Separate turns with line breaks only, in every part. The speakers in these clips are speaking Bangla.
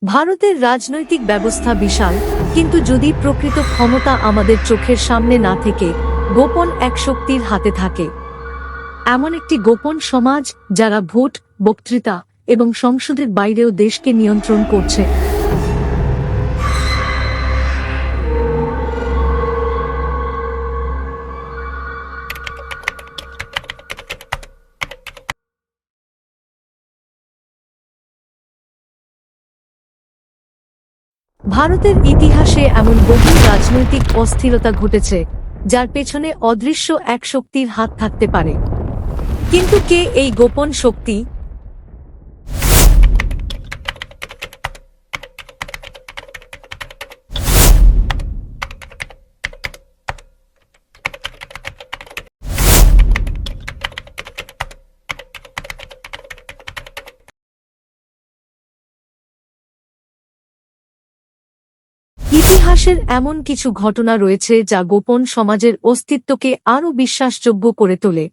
ভারতের রাজনৈতিক ব্যবস্থা বিশাল, কিন্তু যদি প্রকৃত ক্ষমতা আমাদের চোখের সামনে না থেকে গোপন এক শক্তির হাতে থাকে, এমন একটি গোপন সমাজ যারা ভোট, বক্তৃতা এবং সংসদের বাইরেও দেশকে নিয়ন্ত্রণ করছে। ভারতের ইতিহাসে এমন বহু রাজনৈতিক অস্থিরতা ঘটেছে যার পেছনে অদৃশ্য এক শক্তির হাত থাকতে পারে। কিন্তু কে এই গোপন শক্তি? ইতিহাসের এমন কিছু ঘটনা রয়েছে যা গোপন সমাজের অস্তিত্বকে আরও বিশ্বাসযোগ্য করে তোলে।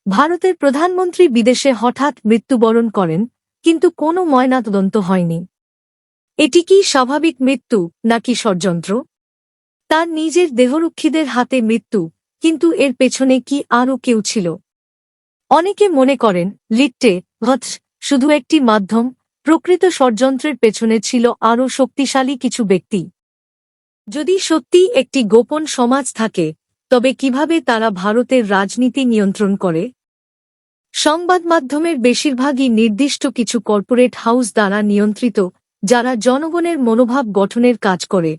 ভারতের প্রধানমন্ত্রী বিদেশে হঠাৎ মৃত্যুবরণ করেন, কিন্তু কোনো ময়নাতদন্ত হয়নি। এটি কি স্বাভাবিক মৃত্যু নাকি ষড়যন্ত্র? তার নিজের দেহরক্ষীদের হাতে মৃত্যু, কিন্তু এর পেছনে কি আরও কেউ ছিল? অনেকে মনে করেন লিট্টে ভৎস শুধু একটি মাধ্যম, প্রকৃত ষড়যন্ত্রের পেছনে ছিল আরও শক্তিশালী কিছু ব্যক্তি। যদি সত্যি একটি গোপন সমাজ থাকে, তবে কিভাবে তারা ভারতের রাজনীতি নিয়ন্ত্রণ করে? সংবাদ মাধ্যমের বেশিরভাগই নির্দিষ্ট কিছু কর্পোরেট হাউস দ্বারা নিয়ন্ত্রিত, যারা জনগণের মনোভাব গঠনের কাজ করে।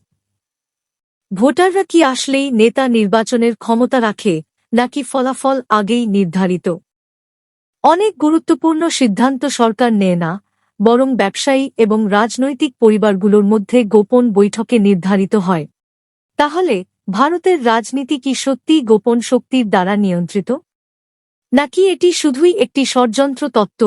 ভোটাররা কি আসলেই নেতা নির্বাচনের ক্ষমতা রাখে, নাকি ফলাফল আগেই নির্ধারিত? অনেক গুরুত্বপূর্ণ সিদ্ধান্ত সরকার নেয় না, বরং ব্যবসায়ী এবং রাজনৈতিক পরিবারগুলোর মধ্যে গোপন বৈঠকে নির্ধারিত হয়। তাহলে ভারতের রাজনীতি কি সত্যিই গোপন শক্তির দ্বারা নিয়ন্ত্রিত, নাকি এটি শুধুই একটি ষড়যন্ত্র তত্ত্ব?